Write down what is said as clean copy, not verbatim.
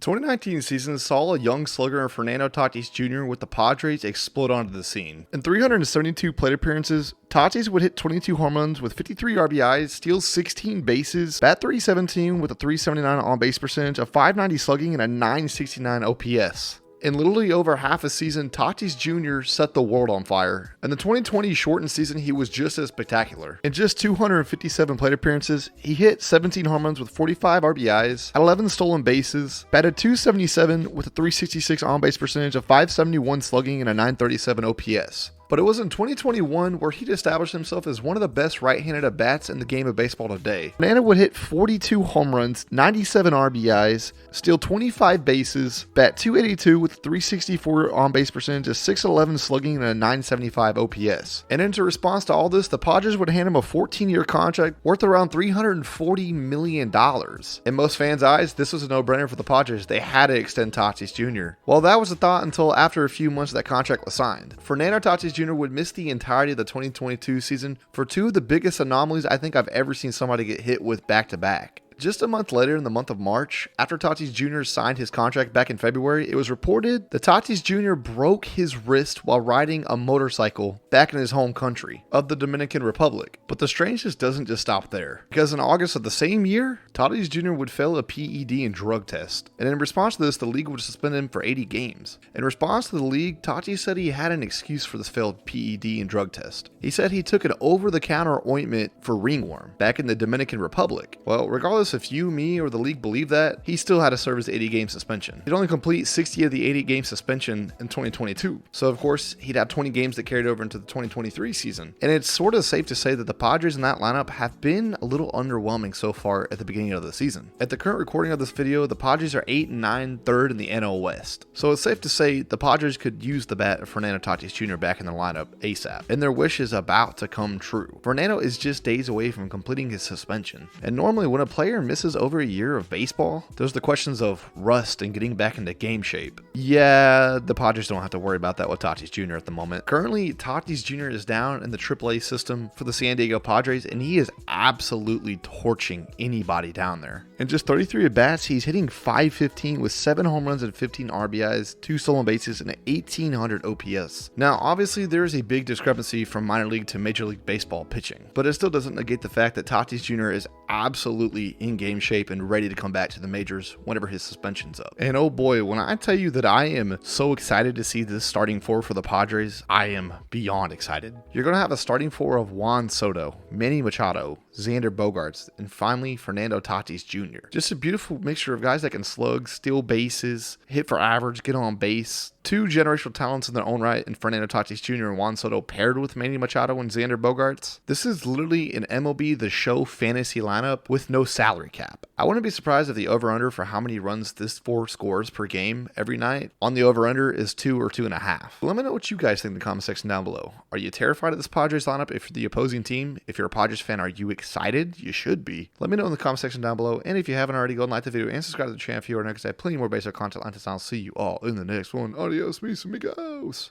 2019 season saw a young slugger Farnando Tatis Jr. with the Padres explode onto the scene. In 372 plate appearances, Tatis would hit 22 home runs with 53 RBIs, steal 16 bases, bat .317 with a .379 on-base percentage, a .590 slugging, and a .969 OPS. In literally over half a season, Tatis Jr. set the world on fire. In the 2020 shortened season, he was just as spectacular. In just 257 plate appearances, he hit 17 home runs with 45 RBIs, had 11 stolen bases, batted .277 with a .366 on-base percentage, a .571 slugging, and a .937 OPS. But it was in 2021 where he'd established himself as one of the best right-handed at-bats in the game of baseball today. Farnando would hit 42 home runs, 97 RBIs, steal 25 bases, bat .282 with a .364 on-base percentage, a .611 slugging, and a .975 OPS. And in response to all this, the Padres would hand him a 14-year contract worth around $340 million. In most fans' eyes, this was a no-brainer for the Padres. They had to extend Tatis Jr. Well, that was the thought until after a few months that contract was signed. Farnando Tatis Jr. would miss the entirety of the 2022 season for two of the biggest anomalies I think I've ever seen somebody get hit with back-to-back. Just a month later, in the month of March, after Tatis Jr. signed his contract back in February, it was reported that Tatis Jr. broke his wrist while riding a motorcycle back in his home country of the Dominican Republic. But the strangeness doesn't just stop there, because in August of the same year, Tatis Jr. would fail a PED and drug test. And in response to this, the league would suspend him for 80 games. In response to the league, Tatis said he had an excuse for this failed PED and drug test. He said he took an over-the-counter ointment for ringworm back in the Dominican Republic. Well, regardless if you, me, or the league believe that, he still had to serve his 80-game suspension. He'd only complete 60 of the 80-game suspension in 2022. So, of course, he'd have 20 games that carried over into the 2023 season. And it's sort of safe to say that the Padres in that lineup have been a little underwhelming so far at the beginning of the season. At the current recording of this video, the Padres are 8-9, third in the NL West. So it's safe to say the Padres could use the bat of Farnando Tatis Jr. back in the lineup ASAP. And their wish is about to come true. Farnando is just days away from completing his suspension. And normally when a player misses over a year of baseball, there's the questions of rust and getting back into game shape. Yeah, the Padres don't have to worry about that with Tatis Jr. at the moment. Currently, Tatis Jr. is down in the AAA system for the San Diego Padres, and he is absolutely torching anybody down there. In just 33 at-bats, he's hitting .515 with 7 home runs and 15 RBIs, 2 stolen bases, and an 1800 OPS. Now, obviously, there is a big discrepancy from minor league to Major League Baseball pitching, but it still doesn't negate the fact that Tatis Jr. is absolutely in game shape and ready to come back to the majors whenever his suspension's up. And oh boy, when I tell you that I am so excited to see this starting four for the Padres, I am beyond excited. You're going to have a starting four of Juan Soto, Manny Machado, Xander Bogaerts, and finally Farnando Tatis Jr. Just a beautiful mixture of guys that can slug, steal bases, hit for average, get on base. Two generational talents in their own right in Farnando Tatis Jr. and Juan Soto paired with Manny Machado and Xander Bogaerts. This is literally an MLB The Show fantasy lineup with no salary cap. I wouldn't be surprised if the over-under for how many runs this four scores per game every night on the over-under is 2 or 2.5. Let me know what you guys think in the comment section down below. Are you terrified of this Padres lineup if you're the opposing team? If you're a Padres fan, are you excited? You should be. Let me know in the comment section down below. And if you haven't already, go and like the video and subscribe to the channel if you are new, because I have plenty more basic content like this. I'll see you all in the next one. Adios, mis amigos.